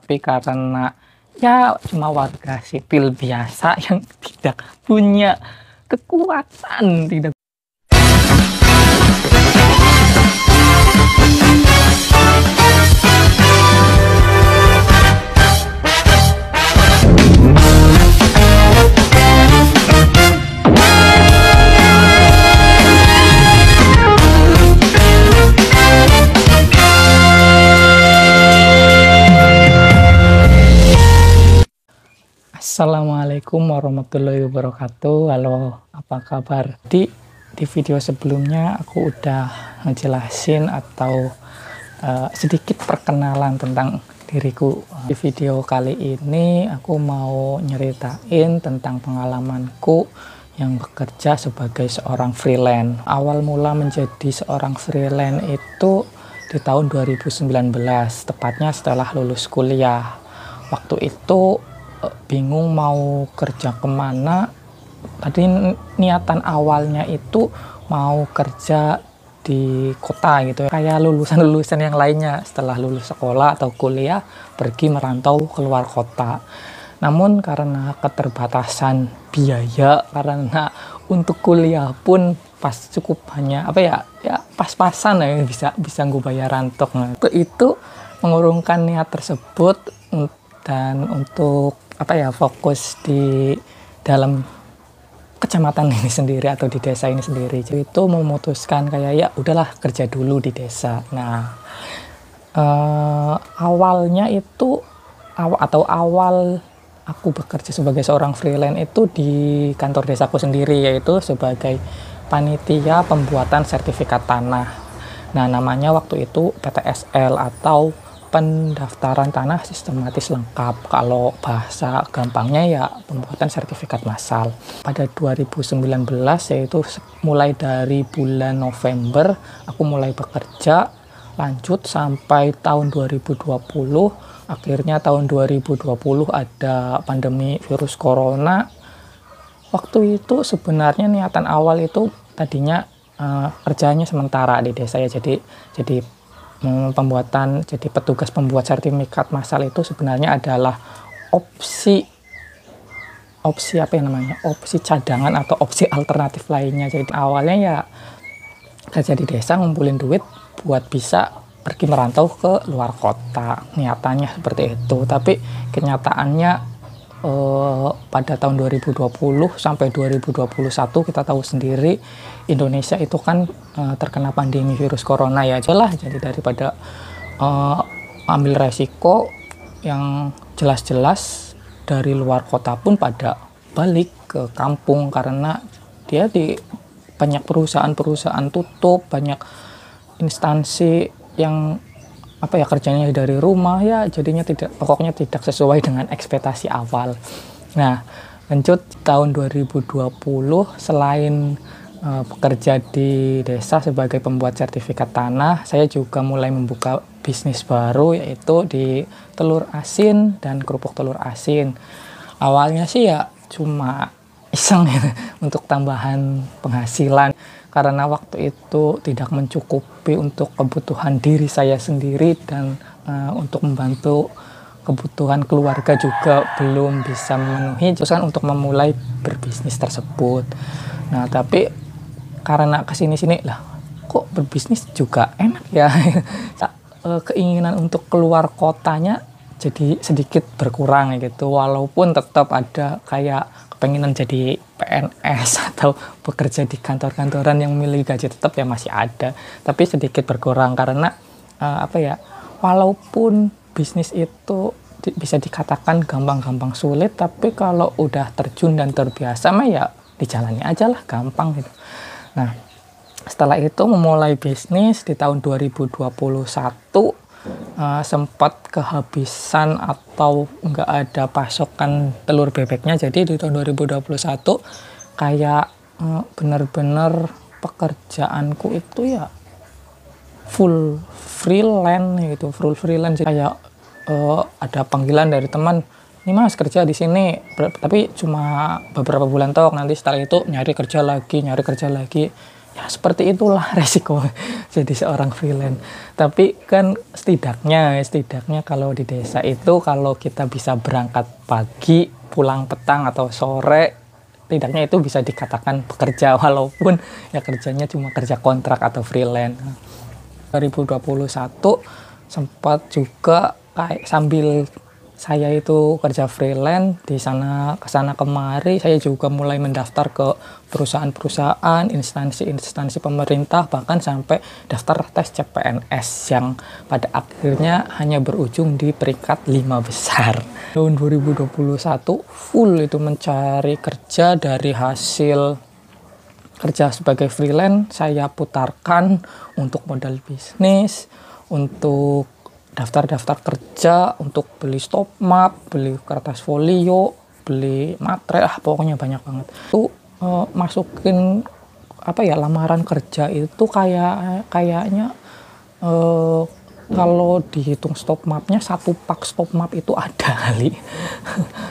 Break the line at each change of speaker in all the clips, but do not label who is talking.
Tapi karena ya cuma warga sipil biasa yang tidak punya kekuatan, tidak. Assalamualaikum warahmatullahi wabarakatuh. Halo, apa kabar? Di video sebelumnya aku udah ngejelasin atau sedikit perkenalan tentang diriku. Di video kali ini aku mau nyeritain tentang pengalamanku yang bekerja sebagai seorang freelance. Awal mula menjadi seorang freelance itu di tahun 2019, tepatnya setelah lulus kuliah. Waktu itu bingung mau kerja kemana. Tadi niatan awalnya itu mau kerja di kota gitu, kayak lulusan-lulusan yang lainnya setelah lulus sekolah atau kuliah pergi merantau keluar kota. Namun karena keterbatasan biaya, karena untuk kuliah pun cukup hanya pas-pasan ya bisa gue bayar rantok. Nah, itu mengurungkan niat tersebut dan untuk fokus di dalam kecamatan ini sendiri atau di desa ini sendiri. Jadi itu memutuskan kayak ya udahlah kerja dulu di desa. Nah, awalnya itu awal aku bekerja sebagai seorang freelance itu di kantor desaku sendiri, yaitu sebagai panitia pembuatan sertifikat tanah. Nah, namanya waktu itu PTSL atau pendaftaran tanah sistematis lengkap. Kalau bahasa gampangnya ya pembuatan sertifikat massal. Pada 2019, yaitu mulai dari bulan November aku mulai bekerja, lanjut sampai tahun 2020. Akhirnya tahun 2020 ada pandemi virus corona. Waktu itu sebenarnya niatan awal itu tadinya kerjanya sementara di desa ya, jadi jadi petugas pembuat sertifikat massal itu sebenarnya adalah opsi cadangan atau opsi alternatif lainnya. Jadi awalnya ya kerja di desa ngumpulin duit buat bisa pergi merantau ke luar kota, niatannya seperti itu. Tapi kenyataannya pada tahun 2020 sampai 2021 kita tahu sendiri Indonesia itu kan terkena pandemi virus corona ya. Jadi daripada ambil resiko, yang jelas-jelas dari luar kota pun pada balik ke kampung karena dia banyak perusahaan tutup, banyak instansi yang kerjanya dari rumah ya, jadinya pokoknya tidak sesuai dengan ekspektasi awal. Nah, lanjut tahun 2020 selain bekerja di desa sebagai pembuat sertifikat tanah, saya juga mulai membuka bisnis baru, yaitu di telur asin dan kerupuk telur asin. Awalnya sih ya cuma iseng ya, untuk tambahan penghasilan. Karena waktu itu tidak mencukupi untuk kebutuhan diri saya sendiri dan untuk membantu kebutuhan keluarga juga belum bisa memenuhi, terusan untuk memulai berbisnis tersebut. Nah, tapi karena kesini-sini lah kok berbisnis juga enak ya, keinginan untuk keluar kotanya jadi sedikit berkurang gitu, walaupun tetap ada kayak pengenan jadi PNS atau bekerja di kantor-kantoran yang memiliki gaji tetap ya masih ada, tapi sedikit berkurang karena walaupun bisnis itu bisa dikatakan gampang-gampang sulit, tapi kalau udah terjun dan terbiasa mah ya dijalani aja lah, gampang gitu. Nah, setelah itu memulai bisnis di tahun 2021 sempat kehabisan atau nggak ada pasokan telur bebeknya. Jadi di tahun 2021 kayak bener-bener pekerjaanku itu ya full freelance kayak ada panggilan dari teman, ini mas kerja di sini, tapi cuma beberapa bulan tok, nanti setelah itu nyari kerja lagi. ya seperti itulah resiko jadi seorang freelance. Tapi kan setidaknya kalau di desa itu kalau kita bisa berangkat pagi, pulang petang atau sore, setidaknya itu bisa dikatakan bekerja walaupun ya kerjanya cuma kerja kontrak atau freelance. 2021 sempat juga kayak sambil saya itu kerja freelance di sana kesana kemari, saya juga mulai mendaftar ke perusahaan-perusahaan, instansi-instansi pemerintah, bahkan sampai daftar tes CPNS yang pada akhirnya hanya berujung di peringkat 5 besar. Tahun 2021 full itu mencari kerja. Dari hasil kerja sebagai freelance saya putarkan untuk modal bisnis, untuk daftar-daftar kerja, untuk beli stop map, beli kertas folio, beli materai, pokoknya banyak banget. Itu masukin lamaran kerja itu kayaknya kalau dihitung stop mapnya, satu pak stop map itu ada kali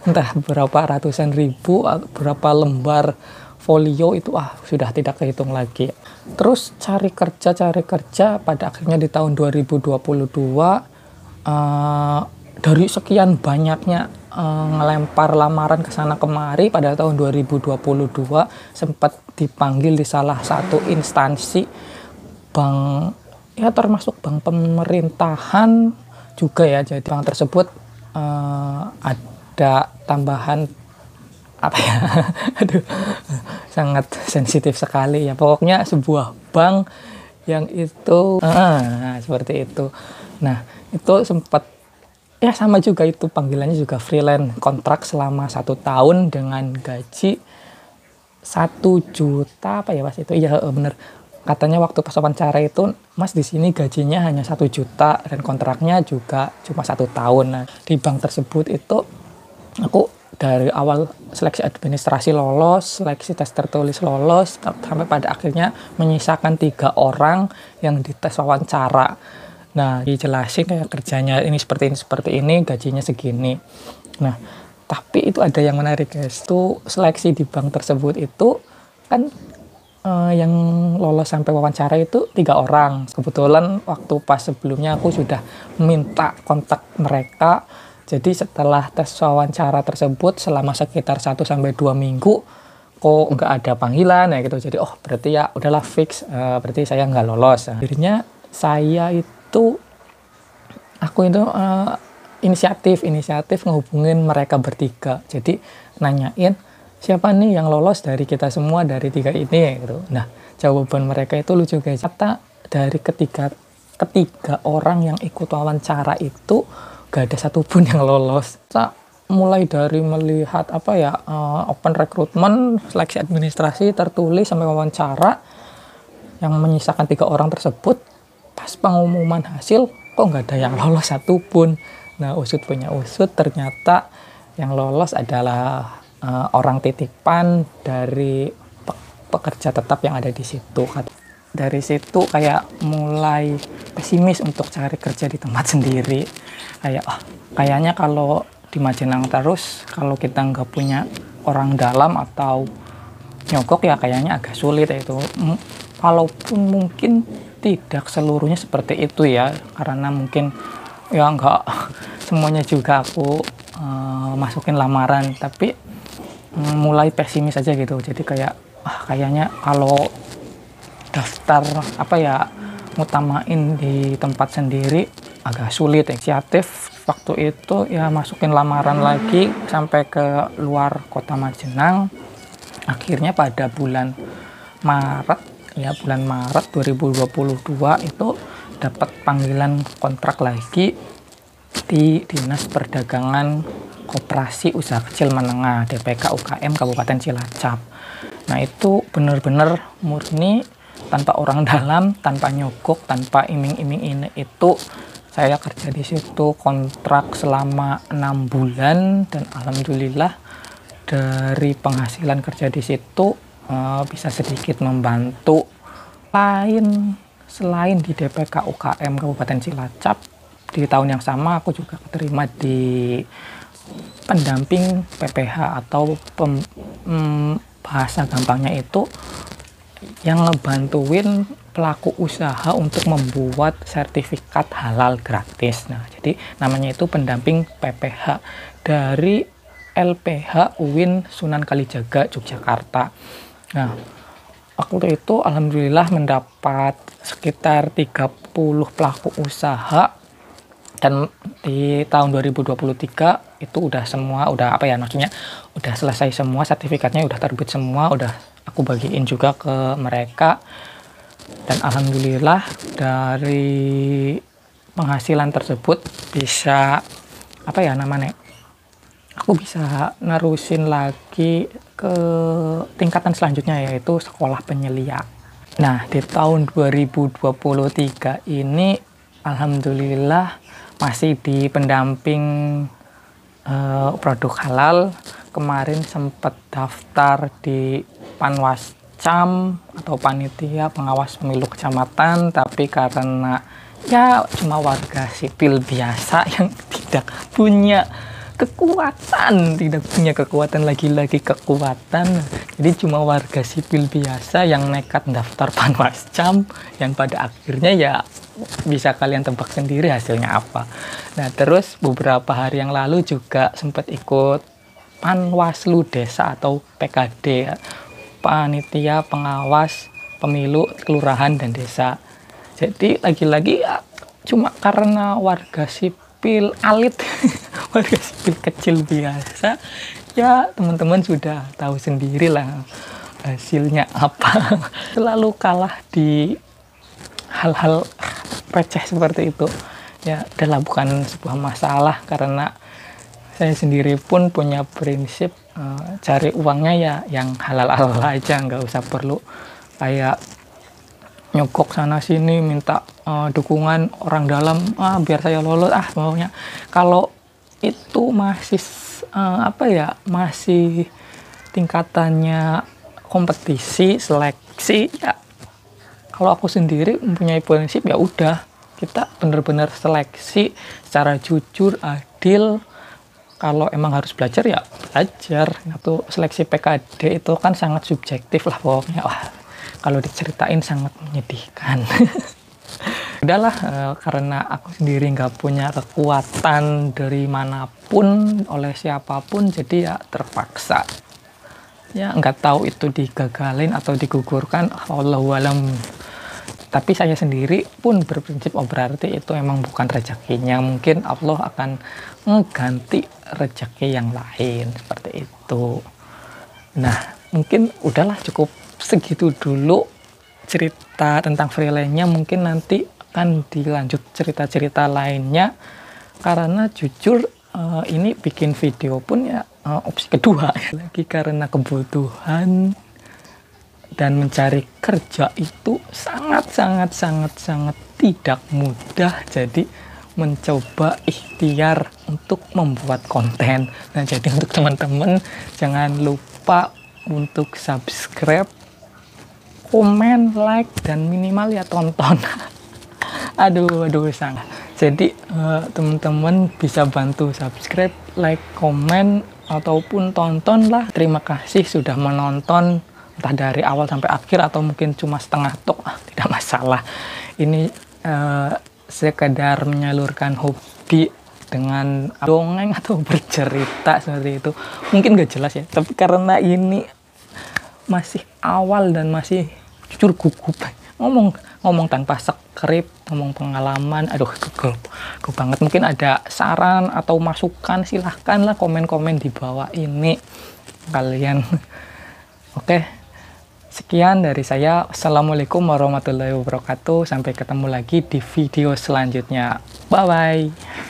entah berapa ratusan ribu, berapa lembar folio itu sudah tidak kehitung lagi. Terus cari kerja pada akhirnya di tahun 2022 dari sekian banyaknya ngelempar lamaran ke sana kemari, pada tahun 2022 sempat dipanggil di salah satu instansi bank, ya termasuk bank pemerintahan juga ya. Jadi bank tersebut ada tambahan aduh sangat sensitif sekali ya, pokoknya sebuah bank yang itu seperti itu. Nah itu sempat ya sama juga, itu panggilannya juga freelance kontrak selama 1 tahun dengan gaji 1 juta Mas itu, iya bener katanya waktu pas wawancara itu, Mas di sini gajinya hanya 1 juta dan kontraknya juga cuma 1 tahun. Nah di bank tersebut itu aku dari awal seleksi administrasi lolos, seleksi tes tertulis lolos, sampai pada akhirnya menyisakan 3 orang yang dites wawancara. Nah dijelasin kayak kerjanya ini seperti ini, gajinya segini. Nah tapi itu ada yang menarik guys, itu seleksi di bank tersebut itu kan yang lolos sampai wawancara itu 3 orang. Kebetulan waktu pas sebelumnya aku sudah minta kontak mereka. Jadi setelah tes wawancara tersebut selama sekitar 1-2 minggu kok nggak ada panggilan ya gitu. Jadi berarti ya udahlah fix, berarti saya nggak lolos. Akhirnya aku itu inisiatif ngehubungin mereka bertiga. Jadi nanyain siapa nih yang lolos dari kita semua, dari 3 ini gitu. Nah jawaban mereka itu lucu guys. Kata dari ketiga orang yang ikut wawancara itu gak ada satupun yang lolos. Mulai dari melihat open recruitment, seleksi administrasi, tertulis, sampai wawancara, yang menyisakan 3 orang tersebut, pas pengumuman hasil kok nggak ada yang lolos satupun. Nah usut punya usut, ternyata yang lolos adalah orang titipan dari pekerja tetap yang ada di situ. Dari situ kayak mulai pesimis untuk cari kerja di tempat sendiri. Kayaknya kalau di Majenang terus, kalau kita nggak punya orang dalam atau nyogok ya kayaknya agak sulit ya itu. Walaupun mungkin tidak seluruhnya seperti itu ya, karena mungkin ya nggak semuanya juga aku masukin lamaran, tapi mulai pesimis aja gitu. Jadi kayak kayaknya kalau daftar ngutamain di tempat sendiri agak sulit. Inisiatif waktu itu ya masukin lamaran lagi sampai ke luar kota Majenang. Akhirnya pada bulan Maret 2022 itu dapat panggilan kontrak lagi di Dinas Perdagangan Koperasi Usaha Kecil Menengah DPK UKM Kabupaten Cilacap. Nah itu benar-benar murni tanpa orang dalam, tanpa nyogok, tanpa iming-iming ini. Itu saya kerja di situ kontrak selama 6 bulan dan alhamdulillah dari penghasilan kerja di situ bisa sedikit membantu. Selain di DPK UKM Kabupaten Cilacap, di tahun yang sama aku juga keterima di pendamping PPH atau bahasa gampangnya itu yang ngebantuin pelaku usaha untuk membuat sertifikat halal gratis. Nah, jadi namanya itu pendamping PPH dari LPH UIN Sunan Kalijaga Yogyakarta. Nah, waktu itu alhamdulillah mendapat sekitar 30 pelaku usaha, dan di tahun 2023 itu udah semua, udah apa ya, maksudnya udah selesai semua, sertifikatnya udah terbit semua, udah aku bagiin juga ke mereka. Dan alhamdulillah dari penghasilan tersebut bisa apa ya namanya, aku bisa nerusin lagi ke tingkatan selanjutnya, yaitu sekolah penyelia. Nah, di tahun 2023 ini alhamdulillah masih di pendamping produk halal. Kemarin sempat daftar di Panwascam atau panitia pengawas pemilu kecamatan, tapi karena ya cuma warga sipil biasa yang tidak punya kekuatan, lagi-lagi kekuatan, jadi cuma warga sipil biasa yang nekat daftar Panwascam, yang pada akhirnya ya bisa kalian tebak sendiri hasilnya apa. Nah, terus beberapa hari yang lalu juga sempat ikut Panwaslu Desa atau PKD, panitia pengawas pemilu kelurahan dan desa. Jadi lagi-lagi ya, cuma karena warga sipil alit warga sipil kecil biasa, ya teman-teman sudah tahu sendiri lah hasilnya apa. Selalu kalah di hal-hal receh seperti itu. Ya adalah bukan sebuah masalah, karena saya sendiri pun punya prinsip cari uangnya ya yang halal-halal aja, nggak usah perlu kayak nyogok sana sini minta dukungan orang dalam biar saya lolos. Pokoknya kalau itu masih masih tingkatannya kompetisi seleksi, ya kalau aku sendiri mempunyai prinsip ya udah, kita benar-benar seleksi secara jujur, adil. Kalau emang harus belajar ya belajar. Atau seleksi PKD itu kan sangat subjektif lah pokoknya. Wah, kalau diceritain sangat menyedihkan. Udahlah, karena aku sendiri nggak punya kekuatan dari manapun oleh siapapun, jadi ya terpaksa. Ya nggak tahu itu digagalin atau digugurkan, wallahu alam. Tapi saya sendiri pun berprinsip berarti itu emang bukan rezekinya, mungkin Allah akan mengganti rezeki yang lain, seperti itu. Nah, mungkin udahlah cukup segitu dulu cerita tentang freelance-nya. Mungkin nanti akan dilanjut cerita-cerita lainnya, karena jujur ini bikin video pun ya opsi kedua lagi, karena kebutuhan dan mencari kerja itu sangat tidak mudah. Jadi mencoba ikhtiar untuk membuat konten. Nah, jadi untuk teman-teman jangan lupa untuk subscribe, komen, like, dan minimal ya tonton. aduh sangat. Jadi teman-teman bisa bantu subscribe, like, komen, ataupun tonton lah. Terima kasih sudah menonton, entah dari awal sampai akhir atau mungkin cuma setengah tok, tidak masalah. Ini sekedar menyalurkan hobi dengan dongeng atau bercerita seperti itu. Mungkin gak jelas ya, tapi karena ini masih awal dan masih jujur gugup ngomong tanpa skrip, ngomong pengalaman. Aduh, gugup banget. Mungkin ada saran atau masukan, silahkan lah komen-komen di bawah ini kalian. Oke. Sekian dari saya. Assalamualaikum warahmatullahi wabarakatuh. Sampai ketemu lagi di video selanjutnya. Bye-bye.